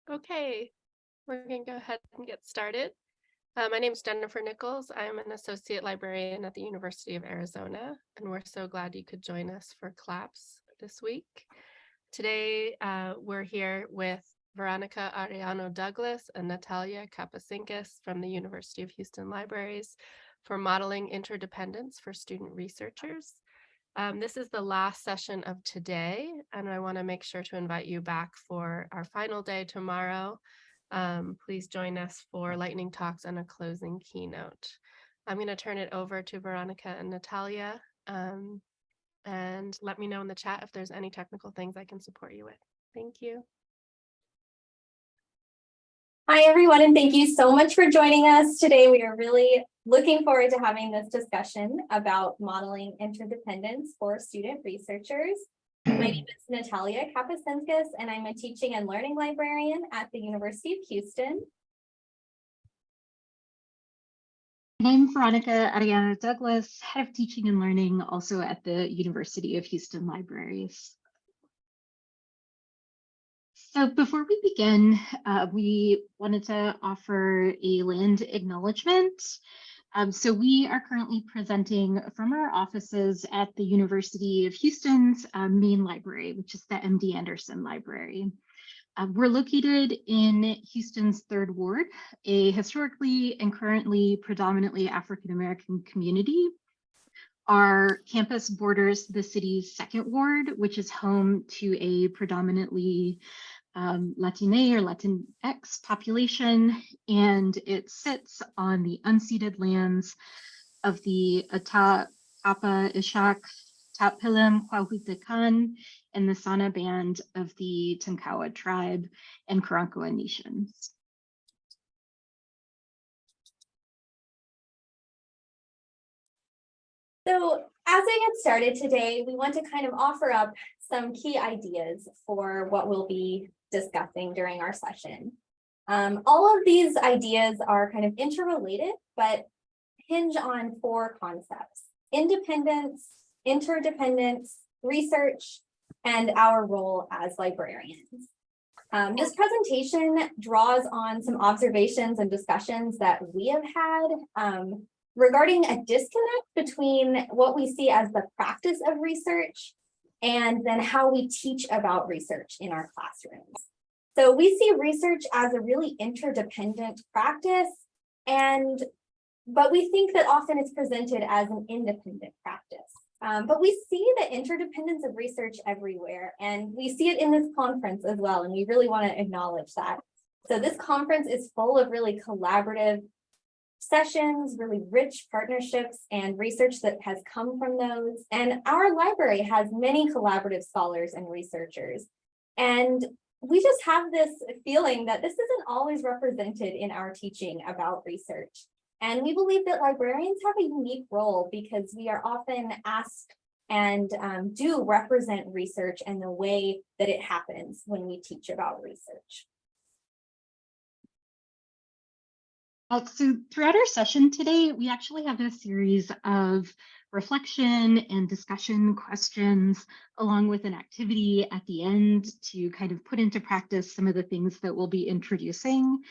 Okay, we're going to go ahead and get started. My name is Jennifer Nichols. I'm an associate librarian at the University of Arizona, and we're so glad you could join us for CLAPS this week. Today, we're here with Veronica Arellano Douglas and Natalia Kapacinskas from the University of Houston Libraries for modeling interdependence for student researchers. This is the last session of today, and I want to make sure to invite you back for our final day tomorrow. Please join us for lightning talks and a closing keynote. I'm going to turn it over to Veronica and Natalia, and let me know in the chat if there's any technical things I can support you with. Thank you. Hi, everyone, and thank you so much for joining us today. We are really looking forward to having this discussion about modeling interdependence for student researchers. My name is Natalia Kapacinskas, and I'm a teaching and learning librarian at the University of Houston. And I'm Veronica Arellano Douglas, head of teaching and learning, also at the University of Houston Libraries. So before we begin, we wanted to offer a land acknowledgement. So we are currently presenting from our offices at the University of Houston's main library, which is the MD Anderson Library. We're located in Houston's 3rd Ward, a historically and currently predominantly African-American community. Our campus borders the city's 2nd Ward, which is home to a predominantly Latine or Latinx population, and it sits on the unceded lands of the Ata, Apa, Ishak, Tapilum, Kwahutekan, and the Sana Band of the Tonkawa tribe and Karankawa nations. So as we get started today, we want to kind of offer up some key ideas for what we'll be discussing during our session. All of these ideas are kind of interrelated, but hinge on 4 concepts: independence, interdependence, research, and our role as librarians. This presentation draws on some observations and discussions that we have had regarding a disconnect between what we see as the practice of research and then how we teach about research in our classrooms. So we see research as a really interdependent practice, but we think that often it's presented as an independent practice. But we see the interdependence of research everywhere, and we see it in this conference as well, and we really want to acknowledge that. So this conference is full of really collaborative sessions, really rich partnerships and research that has come from those. And our library has many collaborative scholars and researchers. And we just have this feeling that this isn't always represented in our teaching about research. And we believe that librarians have a unique role because we are often asked and do represent research and the way that it happens when we teach about research. So throughout our session today, we actually have a series of reflection and discussion questions, along with an activity at the end to kind of put into practice some of the things that we'll be introducing.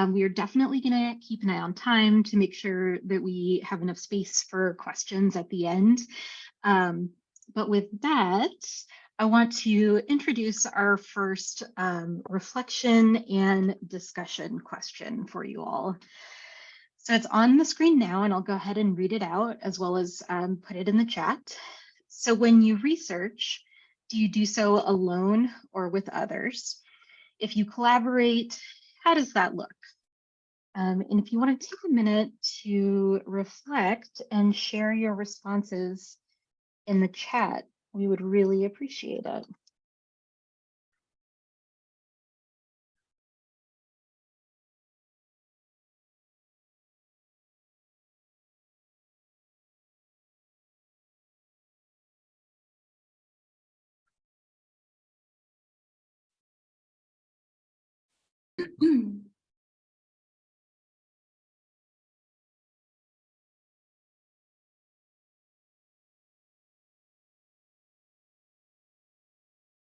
We are definitely going to keep an eye on time to make sure that we have enough space for questions at the end. But with that, I want to introduce our first reflection and discussion question for you all. So it's on the screen now, and I'll go ahead and read it out as well as put it in the chat. So when you research, do you do so alone or with others? If you collaborate, how does that look? And if you want to take a minute to reflect and share your responses in the chat, we would really appreciate it.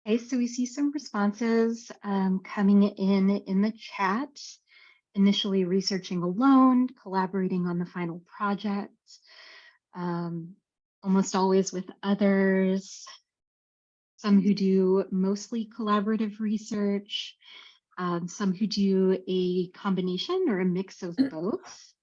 Okay, so we see some responses coming in the chat. Initially researching alone, collaborating on the final project, almost always with others, some who do mostly collaborative research, some who do a combination or a mix of both.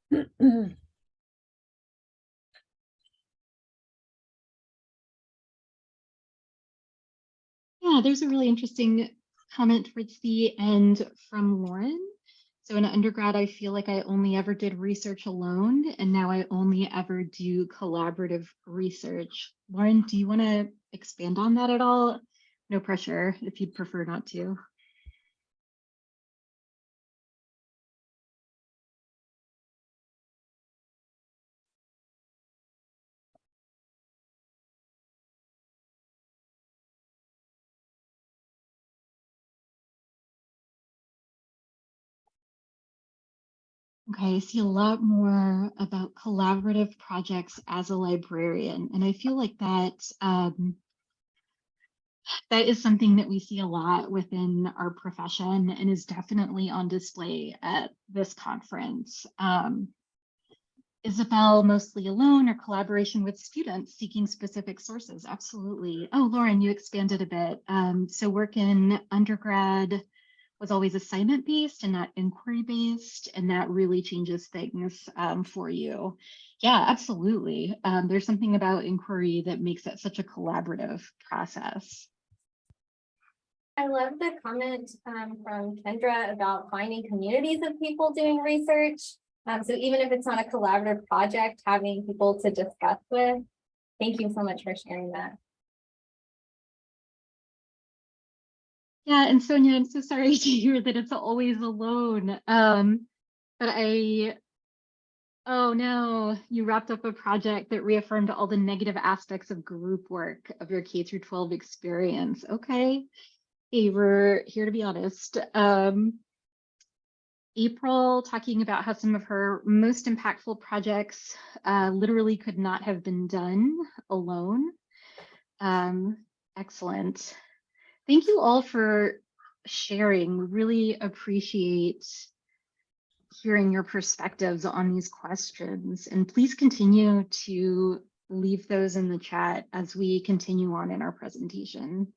Yeah, there's a really interesting comment towards the end from Lauren. So in undergrad, I feel like I only ever did research alone, and now I only ever do collaborative research. Lauren, do you want to expand on that at all? No pressure if you'd prefer not to. Okay, I see a lot more about collaborative projects as a librarian, and I feel like that that is something that we see a lot within our profession and is definitely on display at this conference. Isabel, mostly alone or collaboration with students seeking specific sources? Absolutely. Oh, Lauren, you expanded a bit. So work in undergrad was always assignment-based and not inquiry-based, and that really changes things for you. Yeah, absolutely. There's something about inquiry that makes it such a collaborative process. I love the comment from Kendra about finding communities of people doing research. So even if it's not a collaborative project, having people to discuss with. Thank you so much for sharing that. Yeah, and Sonia, I'm so sorry to hear that it's always alone. But oh no, you wrapped up a project that reaffirmed all the negative aspects of group work of your K through 12 experience. Okay, hey, we're here to be honest. April talking about how some of her most impactful projects literally could not have been done alone. Excellent. Thank you all for sharing. We really appreciate hearing your perspectives on these questions. And please continue to leave those in the chat as we continue on in our presentation.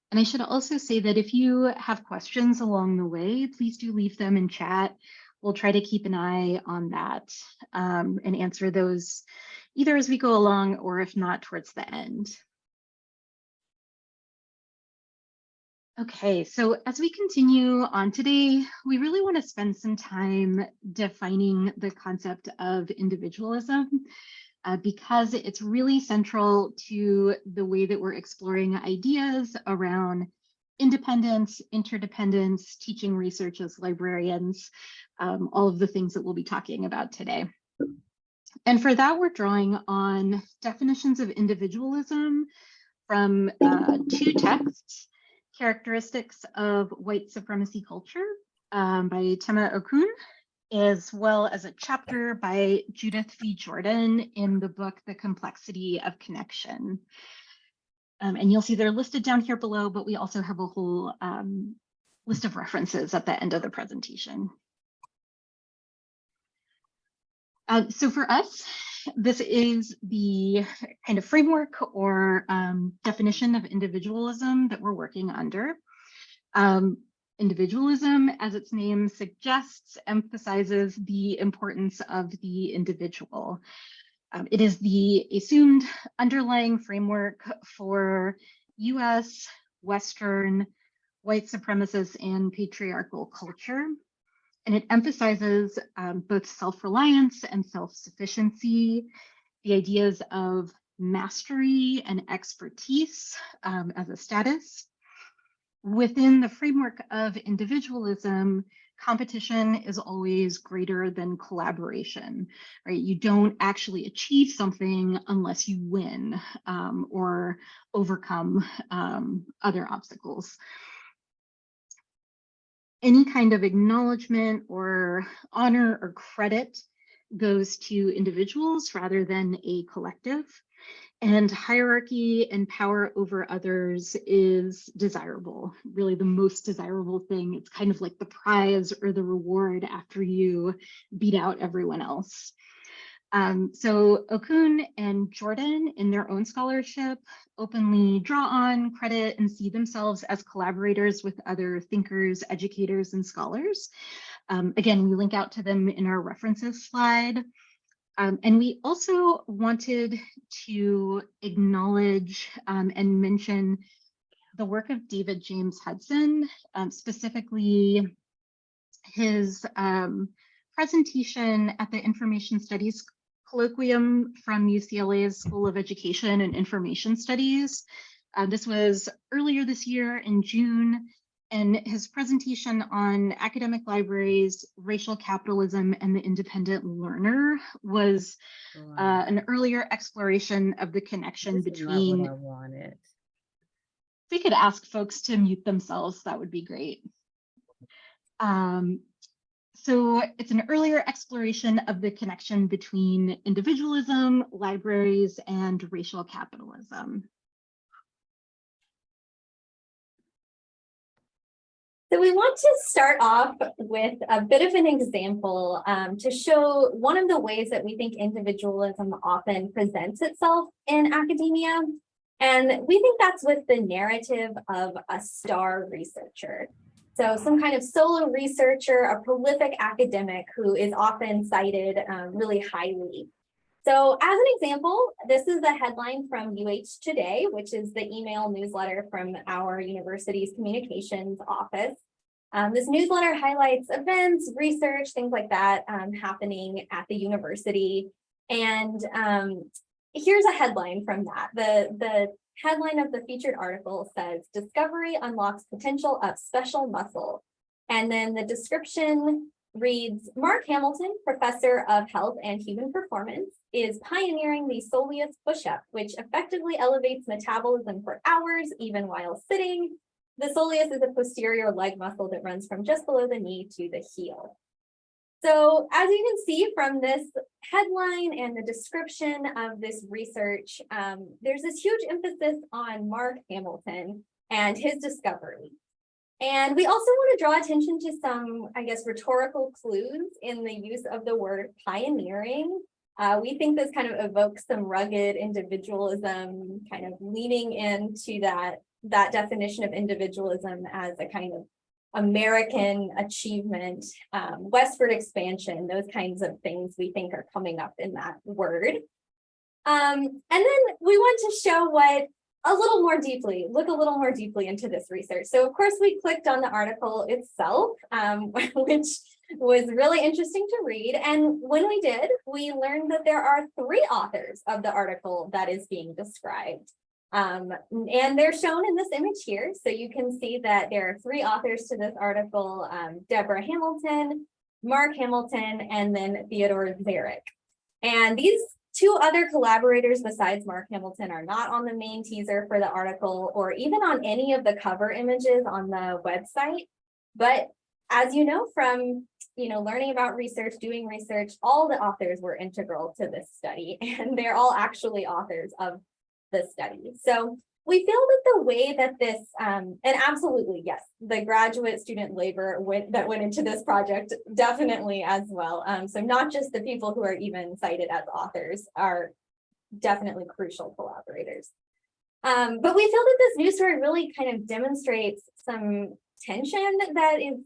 And I should also say that if you have questions along the way, please do leave them in chat. We'll try to keep an eye on that and answer those either as we go along or if not towards the end. Okay, so as we continue on today, we really want to spend some time defining the concept of individualism because it's really central to the way that we're exploring ideas around independence, interdependence, teaching research as librarians, all of the things that we'll be talking about today. And for that, we're drawing on definitions of individualism from two texts. Characteristics of White Supremacy Culture by Tema Okun, as well as a chapter by Judith V. Jordan in the book, The Complexity of Connection. And you'll see they're listed down here below, but we also have a whole list of references at the end of the presentation. So for us, this is the kind of framework or definition of individualism that we're working under. Individualism, as its name suggests, emphasizes the importance of the individual. It is the assumed underlying framework for US, Western, white supremacist and patriarchal culture. And it emphasizes both self-reliance and self-sufficiency, the ideas of mastery and expertise as a status. Within the framework of individualism, competition is always greater than collaboration, right? You don't actually achieve something unless you win or overcome other obstacles. Any kind of acknowledgement or honor or credit goes to individuals rather than a collective. And hierarchy and power over others is desirable, really the most desirable thing. It's kind of like the prize or the reward after you beat out everyone else. So Okun and Jordan, in their own scholarship, openly draw on, credit, and see themselves as collaborators with other thinkers, educators, and scholars. Again, we link out to them in our references slide. And we also wanted to acknowledge and mention the work of David James Hudson, specifically his presentation at the Information Studies Colloquium from UCLA's School of Education and Information Studies. This was earlier this year in June, and his presentation on academic libraries, racial capitalism, and the independent learner was an earlier exploration of the connection between. Not what I wanted. If we could ask folks to mute themselves, that would be great. So it's an earlier exploration of the connection between individualism, libraries, and racial capitalism. So we want to start off with a bit of an example to show one of the ways that we think individualism often presents itself in academia. And we think that's with the narrative of a star researcher. So some kind of solo researcher, a prolific academic who is often cited really highly. So as an example, this is a headline from UH Today, which is the email newsletter from our university's communications office. This newsletter highlights events, research, things like that happening at the university. And here's a headline from that. The headline of the featured article says, "Discovery unlocks potential of special muscle." And then the description reads, "Mark Hamilton, professor of health and human performance, is pioneering the soleus push-up, which effectively elevates metabolism for hours, even while sitting. The soleus is a posterior leg muscle that runs from just below the knee to the heel." So as you can see from this headline and the description of this research, there's this huge emphasis on Mark Hamilton and his discovery. And we also want to draw attention to some, I guess, rhetorical clues in the use of the word pioneering. We think this kind of evokes some rugged individualism, kind of leaning into that definition of individualism as a kind of American achievement, westward expansion, those kinds of things we think are coming up in that word. And then we want to show look a little more deeply into this research. So of course we clicked on the article itself, which was really interesting to read. And when we did, we learned that there are 3 authors of the article that is being described. And they're shown in this image here. So you can see that there are 3 authors to this article, Deborah Hamilton, Mark Hamilton, and then Theodore Zarek. And these 2 other collaborators besides Mark Hamilton are not on the main teaser for the article or even on any of the cover images on the website. But as you know from learning about research, doing research, all the authors were integral to this study, and they're all actually authors of the study. So we feel that the way that this, and absolutely, yes, the graduate student labor that went into this project definitely as well. So not just the people who are even cited as authors are definitely crucial collaborators. But we feel that this news story really kind of demonstrates some tension that is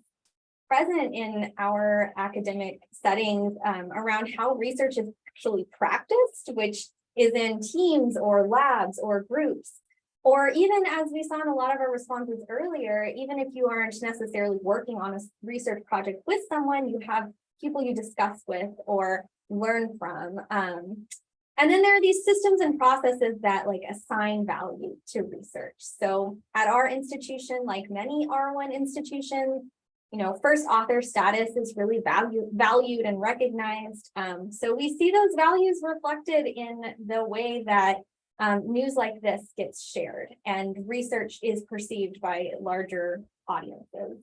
present in our academic settings around how research is actually practiced, which is in teams or labs or groups, or even as we saw in a lot of our responses earlier, even if you aren't necessarily working on a research project with someone, you have people you discuss with or learn from. And then there are these systems and processes that assign value to research. So at our institution, like many R1 institutions, first author status is really valued and recognized. So we see those values reflected in the way that news like this gets shared and research is perceived by larger audiences.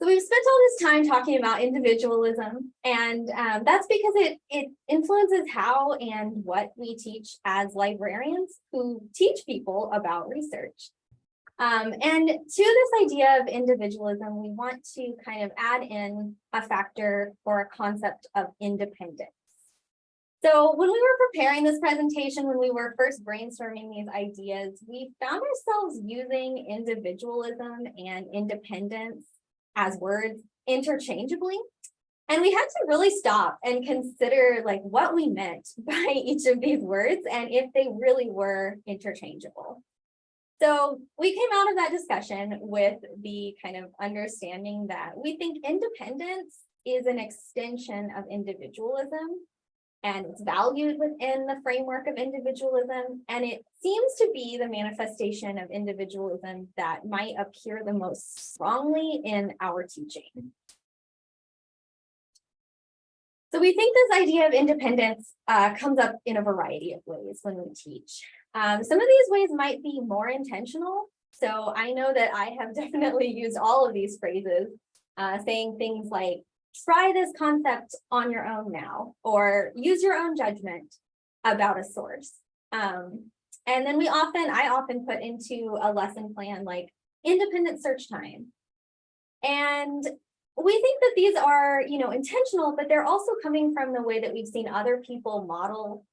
So we've spent all this time talking about individualism, and that's because it influences how and what we teach as librarians who teach people about research. And to this idea of individualism, we want to kind of add in a factor or a concept of independence. So when we were preparing this presentation, when we were first brainstorming these ideas, we found ourselves using individualism and independence as words interchangeably. And we had to really stop and consider like what we meant by each of these words and if they really were interchangeable. So we came out of that discussion with the kind of understanding that we think independence is an extension of individualism, and it's valued within the framework of individualism, and it seems to be the manifestation of individualism that might appear the most strongly in our teaching. So we think this idea of independence comes up in a variety of ways when we teach. Some of these ways might be more intentional. So I know that I have definitely used all of these phrases, saying things like, try this concept on your own now, or use your own judgment about a source. And then I often put into a lesson plan like independent search time. And we think that these are, intentional, but they're also coming from the way that we've seen other people model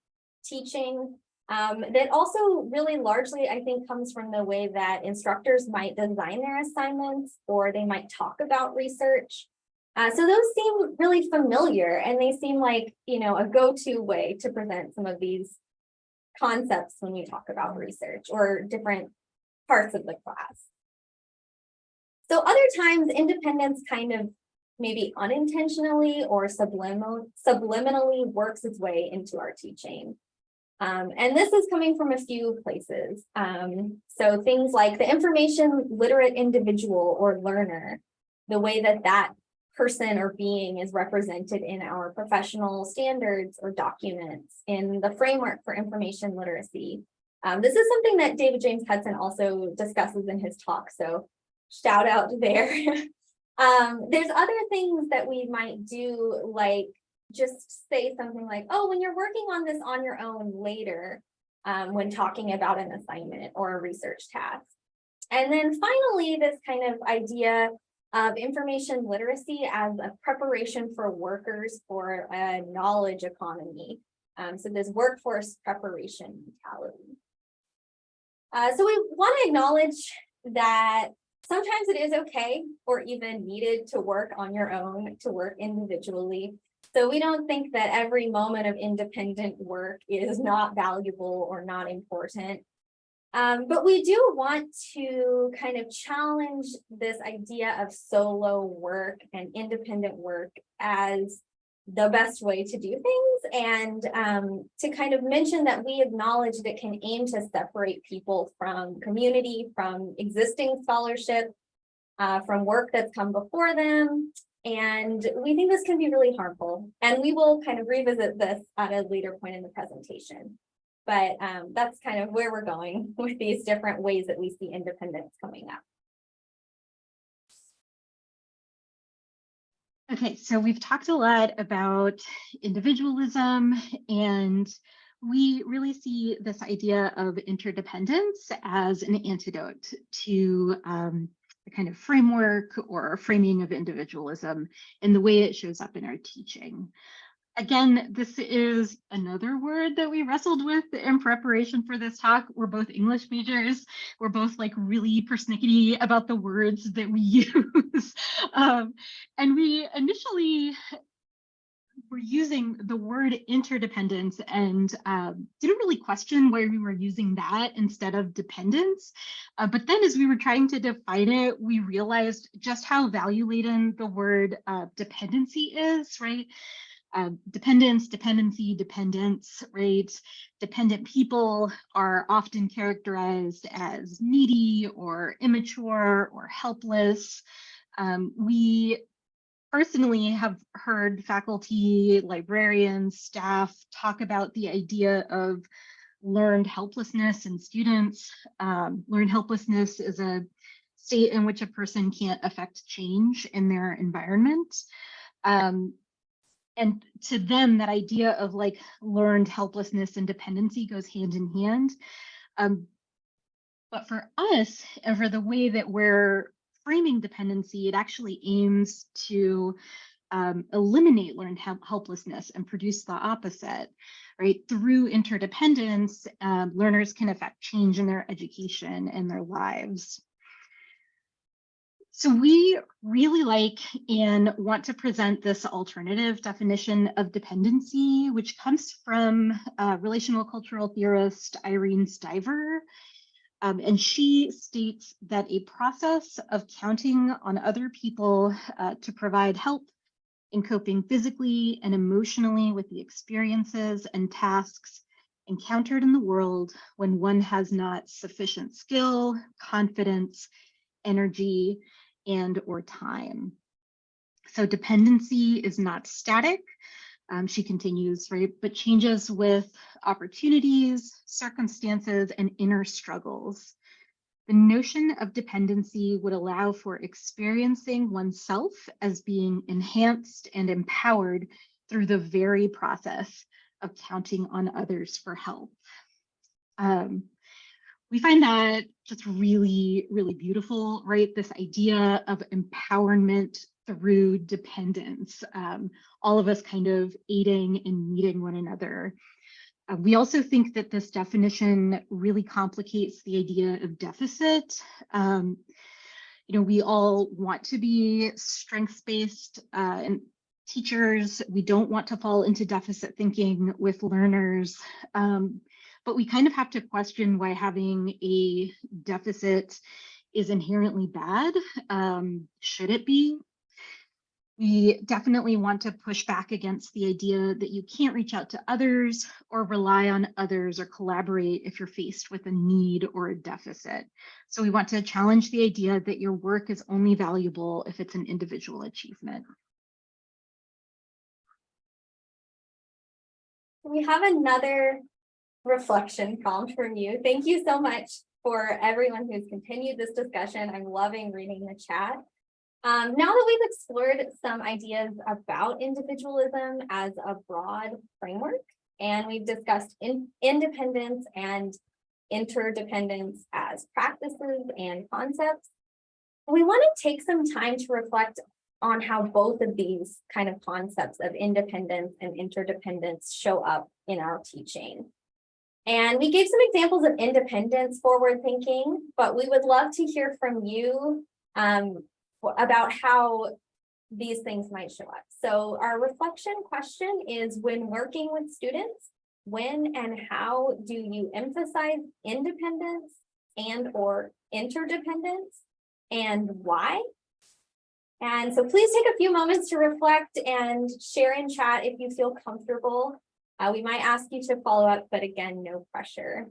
teaching. That also really largely, I think, comes from the way that instructors might design their assignments, or they might talk about research. So those seem really familiar, and they seem like, a go-to way to present some of these concepts when we talk about research or different parts of the class. So other times, independence kind of maybe unintentionally or subliminally works its way into our teaching. And this is coming from a few places. So things like the information literate individual or learner, the way that person or being is represented in our professional standards or documents, in the framework for information literacy. This is something that David James Hudson also discusses in his talk, so shout out there. There's other things that we might do, like just say something like, oh, when you're working on this on your own later, when talking about an assignment or a research task. And then finally, this kind of idea of information literacy as a preparation for workers for a knowledge economy. So this workforce preparation mentality. So we want to acknowledge that sometimes it is okay or even needed to work on your own, to work individually. So we don't think that every moment of independent work is not valuable or not important. But we do want to kind of challenge this idea of solo work and independent work as the best way to do things, and to kind of mention that we acknowledge that it can aim to separate people from community, from existing scholarship, from work that's come before them. And we think this can be really harmful. And we will kind of revisit this at a later point in the presentation. But that's kind of where we're going with these different ways that we see independence coming up. Okay, so we've talked a lot about individualism, and we really see this idea of interdependence as an antidote to the kind of framework or framing of individualism and the way it shows up in our teaching. Again, this is another word that we wrestled with in preparation for this talk. We're both English majors. We're both like really persnickety about the words that we use. And we initially were using the word interdependence and didn't really question why we were using that instead of dependence. But then as we were trying to define it, we realized just how value-laden the word dependency is, right? Dependence, dependency, dependence, right? Dependent people are often characterized as needy or immature or helpless. We personally have heard faculty, librarians, staff talk about the idea of learned helplessness in students. Learned helplessness is a state in which a person can't affect change in their environment. And to them, that idea of like learned helplessness and dependency goes hand in hand. But for us, and for the way that we're framing dependency, it actually aims to eliminate learned helplessness and produce the opposite, right? Through interdependence, learners can affect change in their education and their lives. So we really like and want to present this alternative definition of dependency, which comes from relational cultural theorist Irene Stiver. And she states that a process of counting on other people to provide help in coping physically and emotionally with the experiences and tasks encountered in the world when one has not sufficient skill, confidence, energy, and or time. So dependency is not static, she continues, right, but changes with opportunities, circumstances, and inner struggles. The notion of dependency would allow for experiencing oneself as being enhanced and empowered through the very process of counting on others for help. We find that just really, really beautiful, right? This idea of empowerment through dependence, all of us kind of aiding and meeting one another. We also think that this definition really complicates the idea of deficit. We all want to be strengths-based and teachers. We don't want to fall into deficit thinking with learners. But we kind of have to question why having a deficit is inherently bad. Should it be? We definitely want to push back against the idea that you can't reach out to others or rely on others or collaborate if you're faced with a need or a deficit. So we want to challenge the idea that your work is only valuable if it's an individual achievement. We have another reflection prompt from you. Thank you so much for everyone who's continued this discussion. I'm loving reading the chat. Now that we've explored some ideas about individualism as a broad framework, and we've discussed independence and interdependence as practices and concepts, we want to take some time to reflect on how both of these kind of concepts of independence and interdependence show up in our teaching. And we gave some examples of independence forward thinking, but we would love to hear from you about how these things might show up. So our reflection question is, when working with students, when and how do you emphasize independence and or interdependence, and why? And so please take a few moments to reflect and share in chat if you feel comfortable. We might ask you to follow up, but again, no pressure.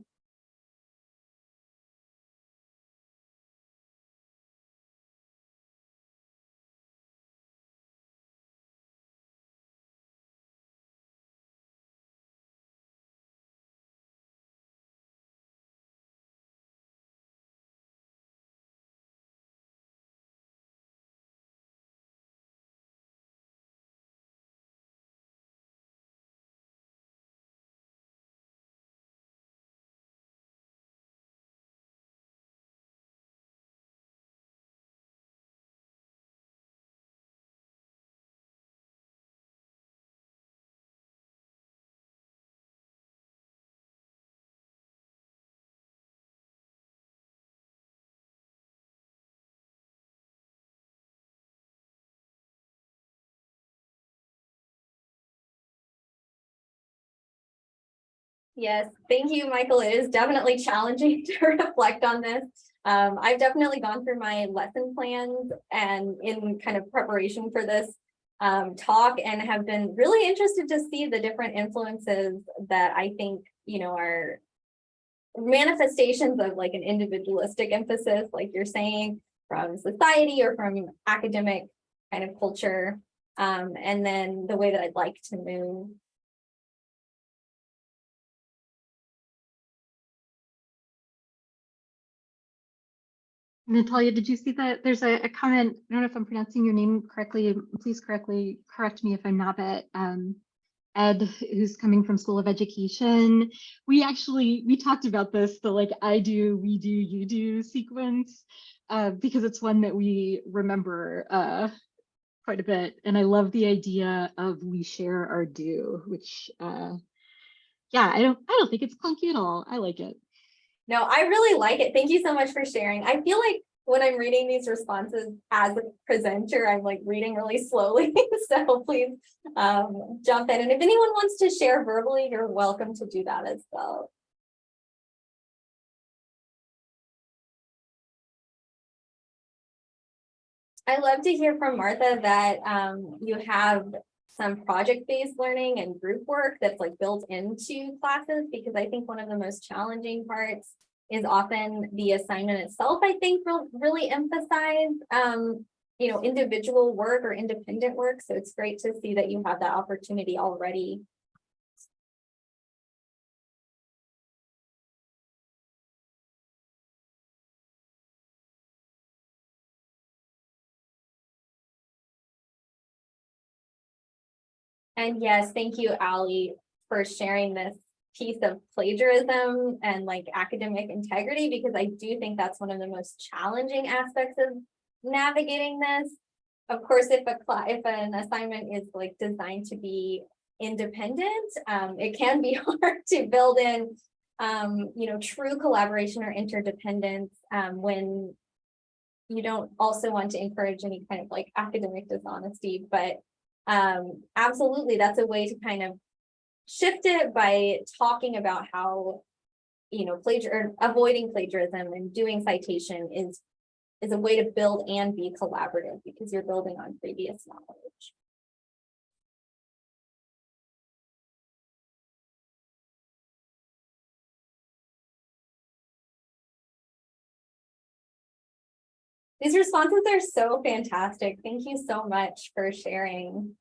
Yes, thank you, Michael. It is definitely challenging to reflect on this. I've definitely gone through my lesson plans and in kind of preparation for this talk, and have been really interested to see the different influences that I think, are manifestations of like an individualistic emphasis, like you're saying, from society or from academic kind of culture, and then the way that I'd like to move. Natalia, did you see that? There's a comment. I don't know if I'm pronouncing your name correctly. Please correct me if I'm not. But Ed, who's coming from School of Education, we talked about this, the like I do, we do, you do sequence, because it's one that we remember quite a bit. And I love the idea of we share our do, which yeah, I don't think it's clunky at all. I like it. No, I really like it. Thank you so much for sharing. I feel like when I'm reading these responses as a presenter, I'm like reading really slowly. So please jump in. And if anyone wants to share verbally, you're welcome to do that as well. I love to hear from Martha that you have some project-based learning and group work that's like built into classes, because I think one of the most challenging parts is often the assignment itself. I think really emphasize you know, individual work or independent work. So it's great to see that you have that opportunity already. And yes, thank you, Ali, for sharing this piece of plagiarism and like academic integrity, because I do think that's one of the most challenging aspects of navigating this. Of course, if an assignment is like designed to be independent, it can be hard to build in you know, true collaboration or interdependence when you don't also want to encourage any kind of like academic dishonesty. But absolutely, that's a way to kind of shift it by talking about how, you know, avoiding plagiarism and doing citation is a way to build and be collaborative, because you're building on previous knowledge. These responses are so fantastic. Thank you so much for sharing.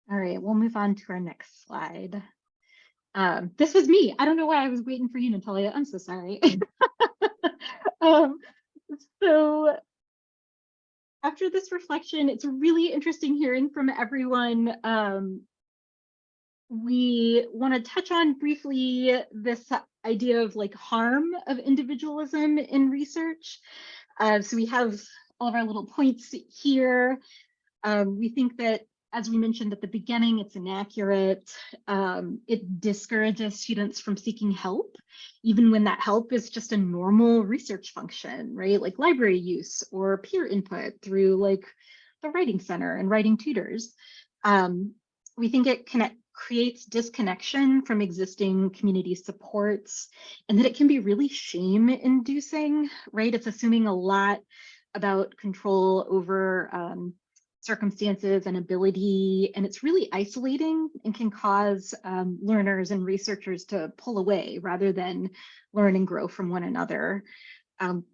All right, we'll move on to our next slide. This was me. I don't know why I was waiting for you, Natalia. I'm so sorry. So after this reflection, it's really interesting hearing from everyone. We want to touch on briefly this idea of like harm of individualism in research. So we have all of our little points here. We think that, as we mentioned at the beginning, it's inaccurate. It discourages students from seeking help, even when that help is just a normal research function, right? Like library use or peer input through like the writing center and writing tutors. We think it creates disconnection from existing community supports, and that it can be really shame-inducing, right? It's assuming a lot about control over circumstances and ability, and it's really isolating and can cause learners and researchers to pull away rather than learn and grow from one another.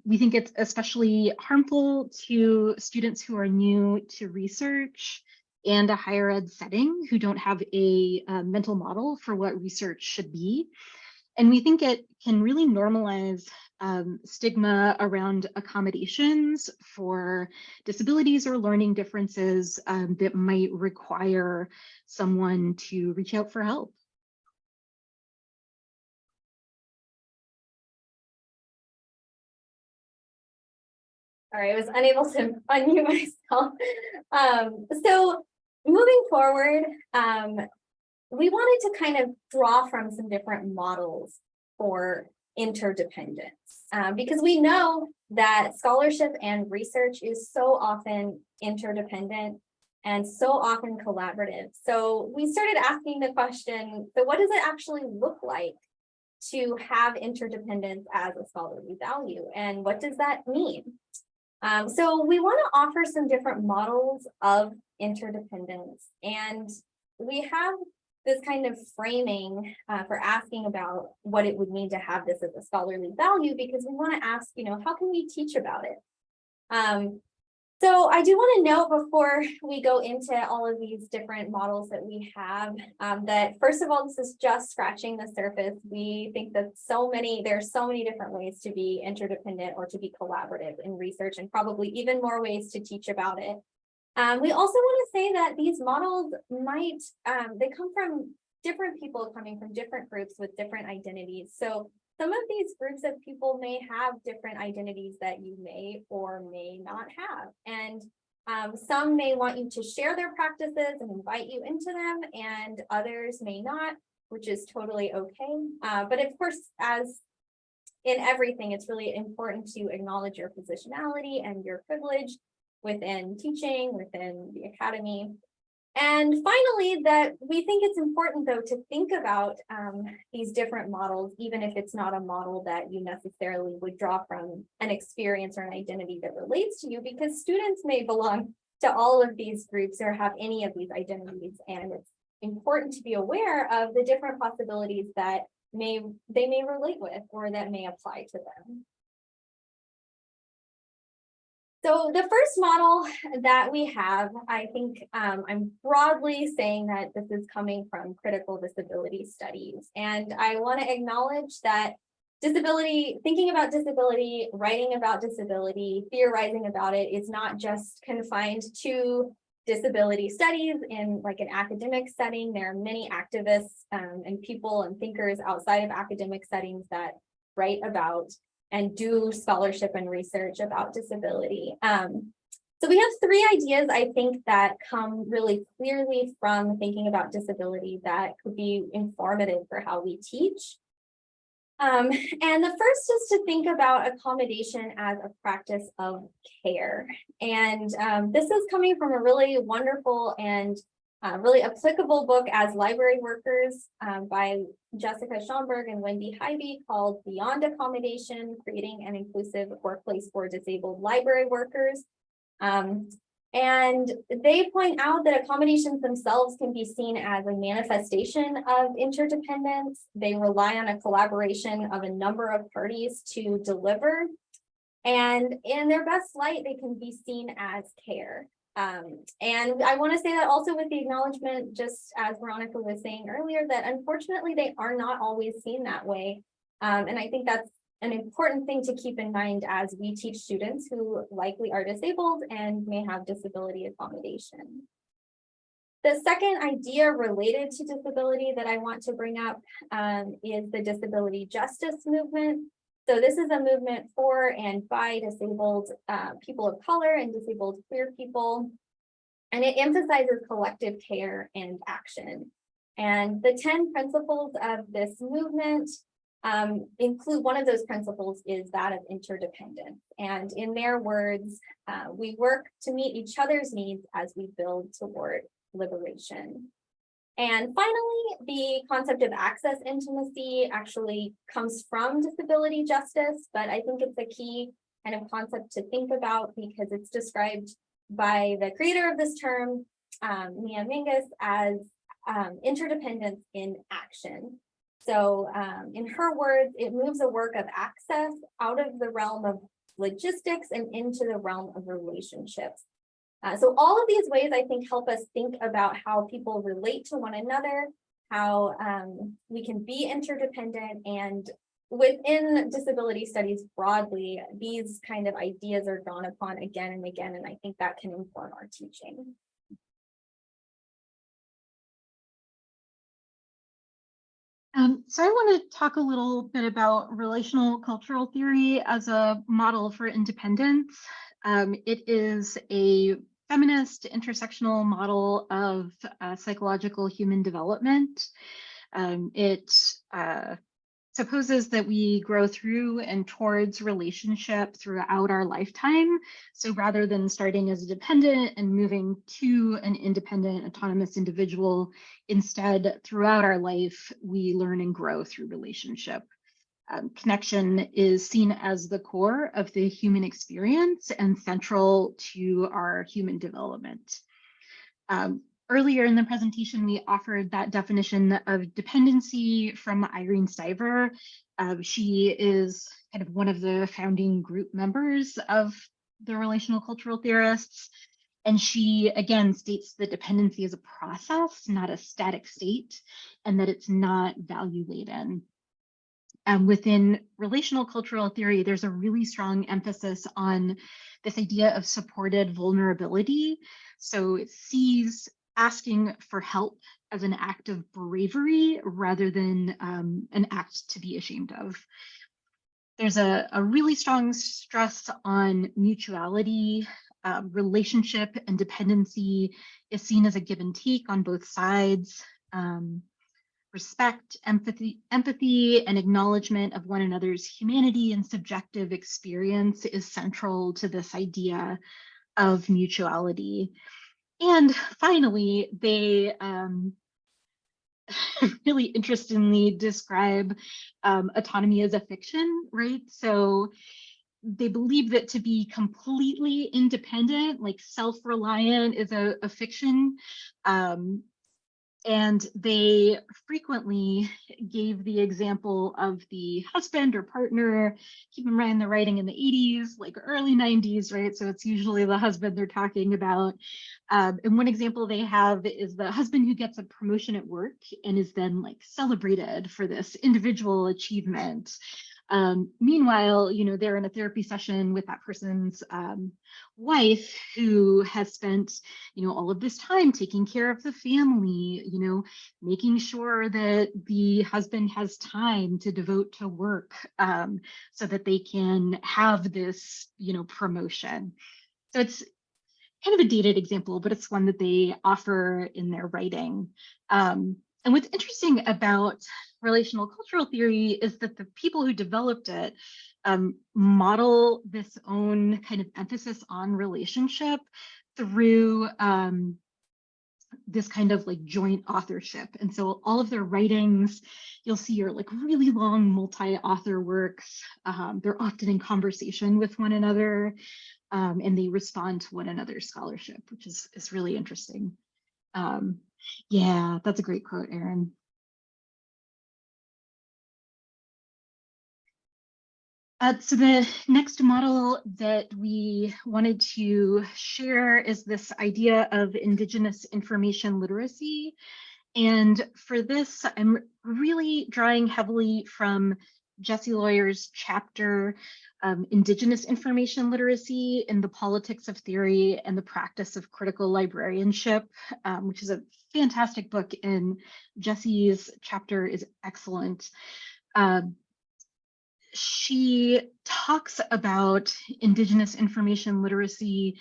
We think it's especially harmful to students who are new to research and a higher ed setting who don't have a mental model for what research should be. And we think it can really normalize stigma around accommodations for disabilities or learning differences that might require someone to reach out for help. All right, I was unable to unmute myself. So moving forward, we wanted to kind of draw from some different models for interdependence, because we know that scholarship and research is so often interdependent and so often collaborative. So we started asking the question, so what does it actually look like to have interdependence as a scholarly value? And what does that mean? So we want to offer some different models of interdependence, and we have this kind of framing for asking about what it would mean to have this as a scholarly value, because we want to ask, how can we teach about it? So I do want to note before we go into all of these different models that we have, that first of all, this is just scratching the surface. We think that there's so many different ways to be interdependent or to be collaborative in research, and probably even more ways to teach about it. We also want to say that these models they come from different people coming from different groups with different identities. So some of these groups of people may have different identities that you may or may not have. And some may want you to share their practices and invite you into them, and others may not, which is totally okay. But of course, as in everything, it's really important to acknowledge your positionality and your privilege within teaching, within the academy. And finally, that we think it's important, though, to think about these different models, even if it's not a model that you necessarily would draw from an experience or an identity that relates to you, because students may belong to all of these groups or have any of these identities. And it's important to be aware of the different possibilities that they may relate with or that may apply to them. So the first model that we have, I think I'm broadly saying that this is coming from critical disability studies. And I want to acknowledge that disability, thinking about disability, writing about disability, theorizing about it is not just confined to disability studies in like an academic setting. There are many activists and people and thinkers outside of academic settings that write about and do scholarship and research about disability. So we have three ideas, I think, that come really clearly from thinking about disability that could be informative for how we teach. And the first is to think about accommodation as a practice of care. And this is coming from a really wonderful and really applicable book as library workers by Jessica Schomburg and Wendy Hybe, called Beyond Accommodation: Creating an Inclusive Workplace for Disabled Library Workers. And they point out that accommodations themselves can be seen as a manifestation of interdependence. They rely on a collaboration of a number of parties to deliver. And in their best light, they can be seen as care. And I want to say that also with the acknowledgement, just as Veronica was saying earlier, that unfortunately they are not always seen that way. And I think that's an important thing to keep in mind as we teach students who likely are disabled and may have disability accommodation. The second idea related to disability that I want to bring up is the disability justice movement. So this is a movement for and by disabled people of color and disabled queer people. And it emphasizes collective care and action. And the 10 principles of this movement include, one of those principles is that of interdependence. And in their words, we work to meet each other's needs as we build toward liberation. And finally, the concept of access intimacy actually comes from disability justice, but I think it's a key kind of concept to think about because it's described by the creator of this term, Mia Mingus, as interdependence in action. So in her words, it moves a work of access out of the realm of logistics and into the realm of relationships. So all of these ways, I think, help us think about how people relate to one another, how we can be interdependent, and within disability studies broadly, these kind of ideas are drawn upon again and again, and I think that can inform our teaching. So I want to talk a little bit about relational-cultural theory as a model for independence. It is a feminist intersectional model of psychological human development. It supposes that we grow through and towards relationship throughout our lifetime. So rather than starting as a dependent and moving to an independent, autonomous individual, instead, throughout our life, we learn and grow through relationship. Connection is seen as the core of the human experience and central to our human development. earlier in the presentation, we offered that definition of dependency from Irene Stiver. She is kind of one of the founding group members of the relational cultural theorists. And she, again, states that dependency is a process, not a static state, and that it's not value-laden. Within relational cultural theory, there's a really strong emphasis on this idea of supported vulnerability. So it sees asking for help as an act of bravery rather than an act to be ashamed of. There's a really strong stress on mutuality. Relationship and dependency is seen as a give and take on both sides. Respect, empathy, and acknowledgement of one another's humanity and subjective experience is central to this idea of mutuality. And finally, they really interestingly describe autonomy as a fiction, right? So they believe that to be completely independent, like self-reliant, is a fiction. And they frequently gave the example of the husband or partner. Keep in mind, they're writing in the 80s, like early 90s, right? So it's usually the husband they're talking about. And one example they have is the husband who gets a promotion at work and is then like celebrated for this individual achievement. Meanwhile, you know, they're in a therapy session with that person's wife who has spent, you know, all of this time taking care of the family, you know, making sure that the husband has time to devote to work so that they can have this, you know, promotion. So it's kind of a dated example, but it's one that they offer in their writing. And what's interesting about relational cultural theory is that the people who developed it model this own kind of emphasis on relationship through this kind of like joint authorship. And so all of their writings you'll see are like really long multi-author works. They're often in conversation with one another, and they respond to one another's scholarship, which is really interesting. Yeah, that's a great quote, Erin. So the next model that we wanted to share is this idea of Indigenous information literacy. And for this, I'm really drawing heavily from Jessie Lawyer's chapter, Indigenous Information Literacy in the Politics of Theory and the Practice of Critical Librarianship, which is a fantastic book, and Jessie's chapter is excellent. She talks about Indigenous information literacy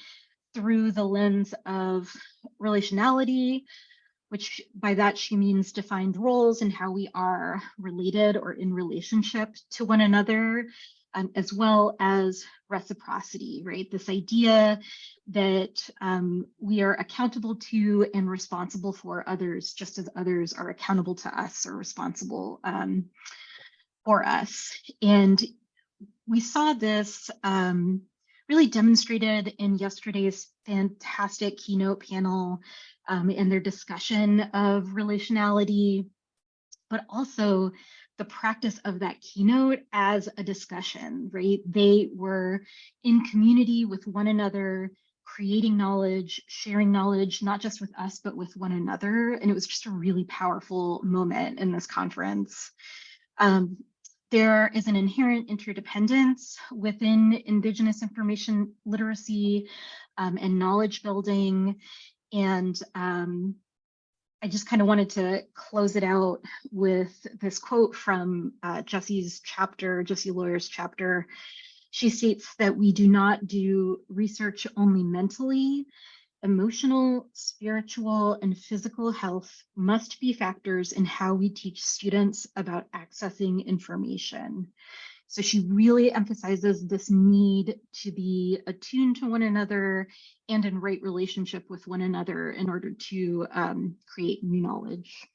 through the lens of relationality, which by that she means defined roles and how we are related or in relationship to one another, as well as reciprocity, right? This idea that we are accountable to and responsible for others, just as others are accountable to us or responsible for us. And we saw this really demonstrated in yesterday's fantastic keynote panel in their discussion of relationality, but also the practice of that keynote as a discussion, right? They were in community with one another, creating knowledge, sharing knowledge, not just with us, but with one another. And it was just a really powerful moment in this conference. There is an inherent interdependence within Indigenous information literacy and knowledge building. And I just kind of wanted to close it out with this quote from Jessie's chapter, Jessie Lawyer's chapter. She states that we do not do research only mentally. Emotional, spiritual, and physical health must be factors in how we teach students about accessing information. So she really emphasizes this need to be attuned to one another and in right relationship with one another in order to create new knowledge.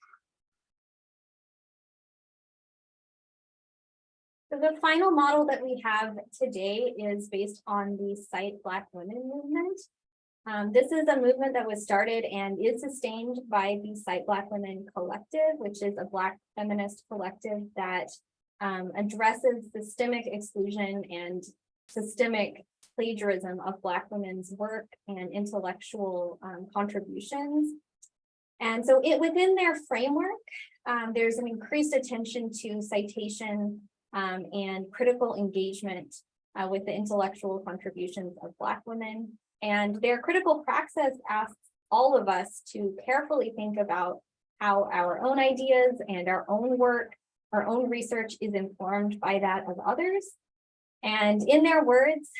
So the final model that we have today is based on the Cite Black Women movement. This is a movement that was started and is sustained by the Cite Black Women Collective, which is a Black feminist collective that addresses systemic exclusion and systemic plagiarism of Black women's work and intellectual contributions. And so within their framework, there's an increased attention to citation and critical engagement with the intellectual contributions of Black women. And their critical praxis asks all of us to carefully think about how our own ideas and our own work, our own research is informed by that of others. And in their words,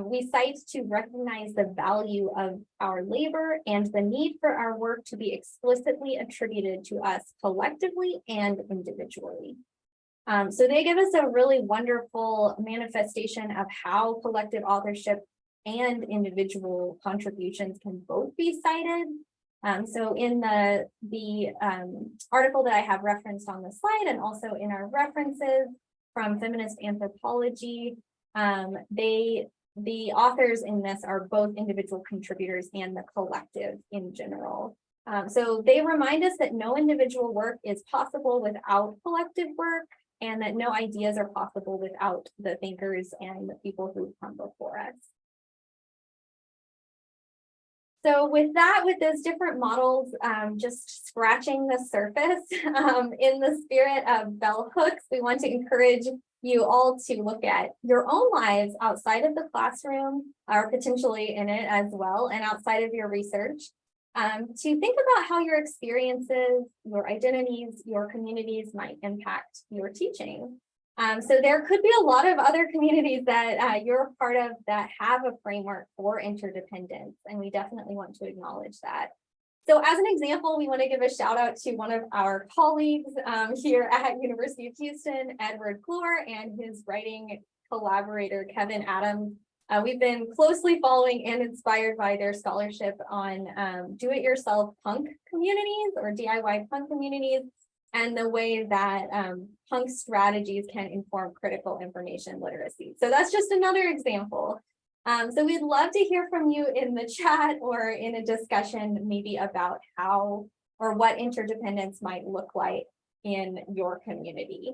we cite to recognize the value of our labor and the need for our work to be explicitly attributed to us collectively and individually. So they give us a really wonderful manifestation of how collective authorship and individual contributions can both be cited. So in the article that I have referenced on the slide and also in our references from feminist anthropology, the authors in this are both individual contributors and the collective in general. So they remind us that no individual work is possible without collective work, and that no ideas are possible without the thinkers and the people who come before us. So with that, with those different models, just scratching the surface, in the spirit of bell hooks, we want to encourage you all to look at your own lives outside of the classroom, or potentially in it as well, and outside of your research, to think about how your experiences, your identities, your communities might impact your teaching. So there could be a lot of other communities that you're a part of that have a framework for interdependence, and we definitely want to acknowledge that. So as an example, we want to give a shout out to one of our colleagues here at University of Houston, Edward Kloor, and his writing collaborator, Kevin Adams. We've been closely following and inspired by their scholarship on do-it-yourself punk communities or DIY punk communities, and the way that punk strategies can inform critical information literacy. So that's just another example. So we'd love to hear from you in the chat or in a discussion maybe about how or what interdependence might look like in your community.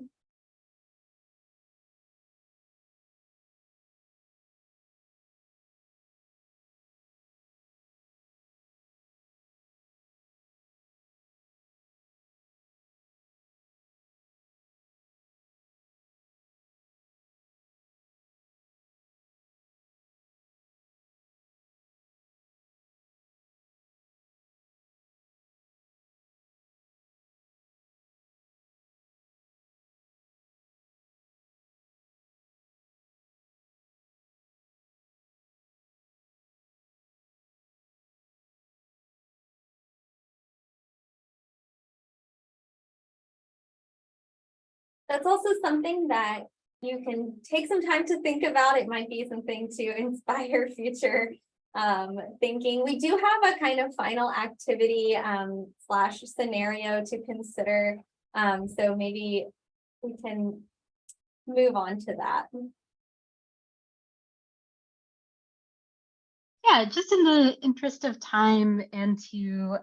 That's also something that you can take some time to think about. It might be something to inspire future thinking. We do have a kind of final activity slash scenario to consider. So maybe we can move on to that. Yeah, just in the interest of time and to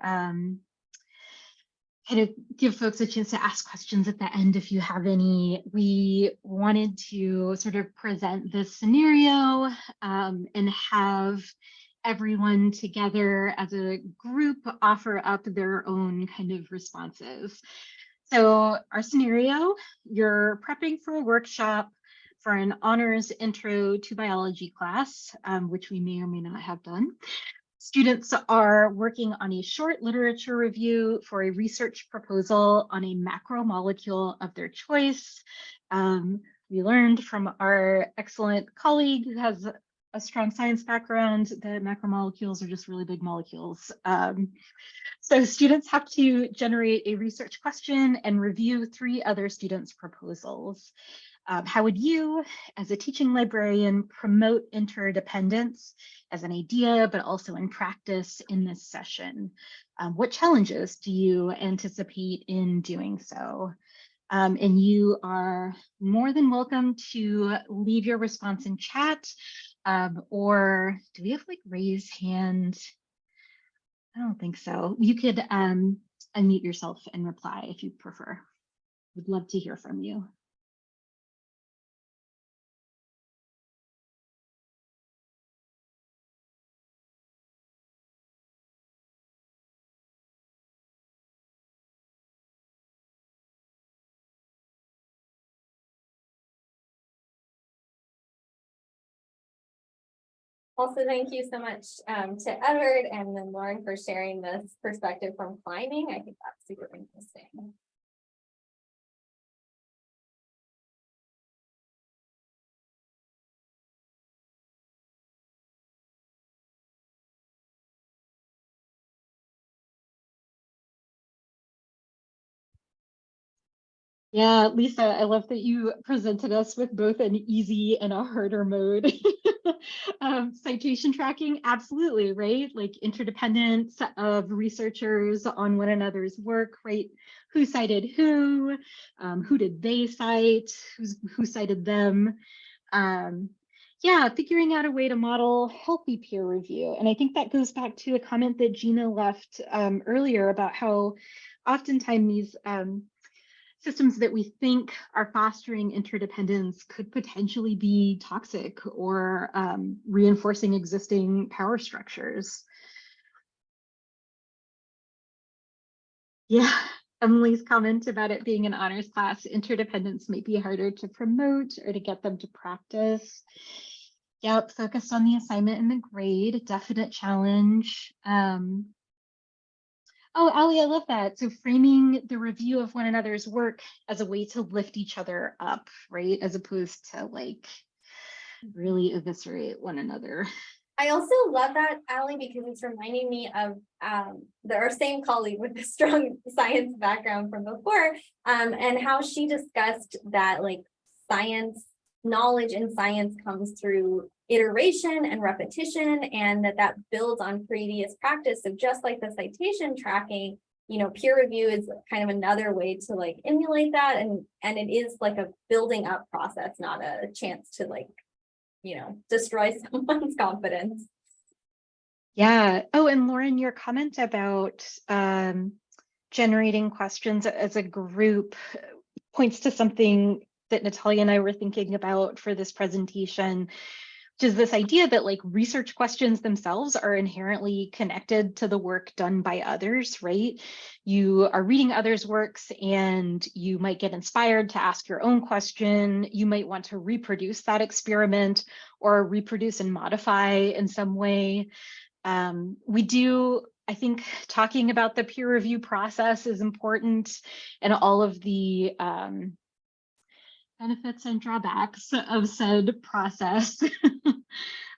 kind of give folks a chance to ask questions at the end if you have any, we wanted to sort of present this scenario and have everyone together as a group offer up their own kind of responses. So our scenario, you're prepping for a workshop for an honors intro to biology class, which we may or may not have done. Students are working on a short literature review for a research proposal on a macromolecule of their choice. We learned from our excellent colleague who has a strong science background that macromolecules are just really big molecules. So students have to generate a research question and review 3 other students' proposals. How would you, as a teaching librarian, promote interdependence as an idea, but also in practice in this session? What challenges do you anticipate in doing so? And you are more than welcome to leave your response in chat, Or do we have like raise hand? I don't think so. You could unmute yourself and reply if you prefer. Would love to hear from you. Also, thank you so much to Edward and then Lauren for sharing this perspective from climbing. I think that's super interesting. Yeah, Lisa, I love that you presented us with both an easy and a harder mode. Citation tracking, absolutely, right? Like interdependence of researchers on one another's work, right? Who cited who did they cite, who cited them? Yeah, figuring out a way to model healthy peer review. And I think that goes back to a comment that Gina left earlier about how oftentimes these systems that we think are fostering interdependence could potentially be toxic or reinforcing existing power structures. Yeah, Emily's comment about it being an honors class, interdependence might be harder to promote or to get them to practice. Yep, focused on the assignment and the grade, definite challenge. Oh, Ali, I love that. So framing the review of one another's work as a way to lift each other up, right? As opposed to like really eviscerate one another. I also love that, Ali, because it's reminding me of our same colleague with a strong science background from before, and how she discussed that like knowledge in science comes through iteration and repetition, and that builds on previous practice. So just like the citation tracking, you know, peer review is kind of another way to like emulate that, and it is like a building up process, not a chance to like, you know, destroy someone's confidence. Yeah. Oh, and Lauren, your comment about generating questions as a group points to something that Natalia and I were thinking about for this presentation, which is this idea that like research questions themselves are inherently connected to the work done by others, right? You are reading others' works and you might get inspired to ask your own question. You might want to reproduce that experiment or reproduce and modify in some way. I think talking about the peer review process is important and all of the benefits and drawbacks of said process.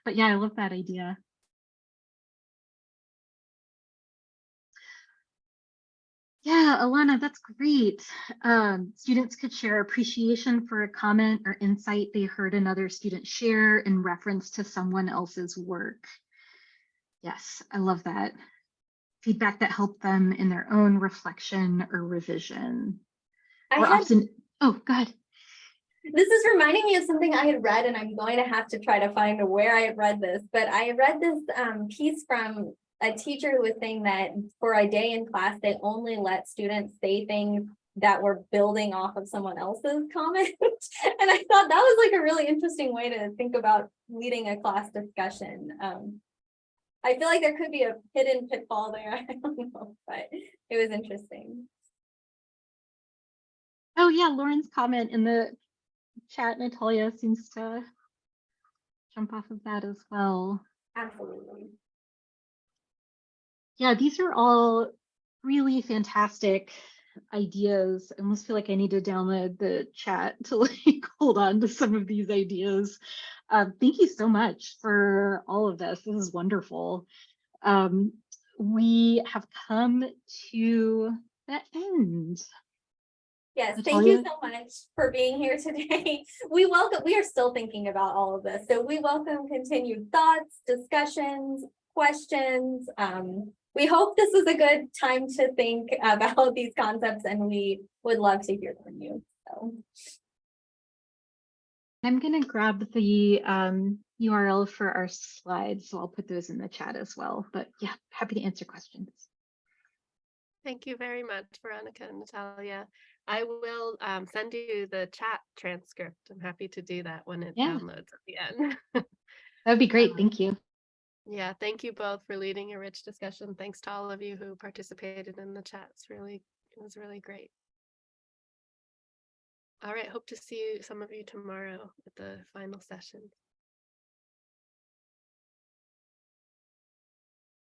But yeah, I love that idea. Yeah, Alana, that's great. Students could share appreciation for a comment or insight they heard another student share in reference to someone else's work. Yes, I love that. Feedback that helped them in their own reflection or revision. Oh, go ahead. This is reminding me of something I had read, and I'm going to have to try to find where I had read this, but I read this piece from a teacher who was saying that for a day in class, they only let students say things that were building off of someone else's comment. And I thought that was like a really interesting way to think about leading a class discussion. I feel like there could be a hidden pitfall there. I don't know, but it was interesting. Oh yeah, Lauren's comment in the chat, Natalia, seems to jump off of that as well. Absolutely. Yeah, these are all really fantastic ideas. I almost feel like I need to download the chat to like hold on to some of these ideas. Thank you so much for all of this. This is wonderful. We have come to the end. Yes, Natalia? thank you so much for being here today. We are still thinking about all of this. So we welcome continued thoughts, discussions, questions. We hope this is a good time to think about these concepts, and we would love to hear from you. So I'm going to grab the URL for our slides, so I'll put those in the chat as well. But yeah, happy to answer questions. Thank you very much, Veronica and Natalia. I will send you the chat transcript. I'm happy to do that when it Yeah, downloads at the end. that would be great. Thank you. Yeah, thank you both for leading a rich discussion. Thanks to all of you who participated in the chat. It was really great. All right, hope to see some of you tomorrow at the final session.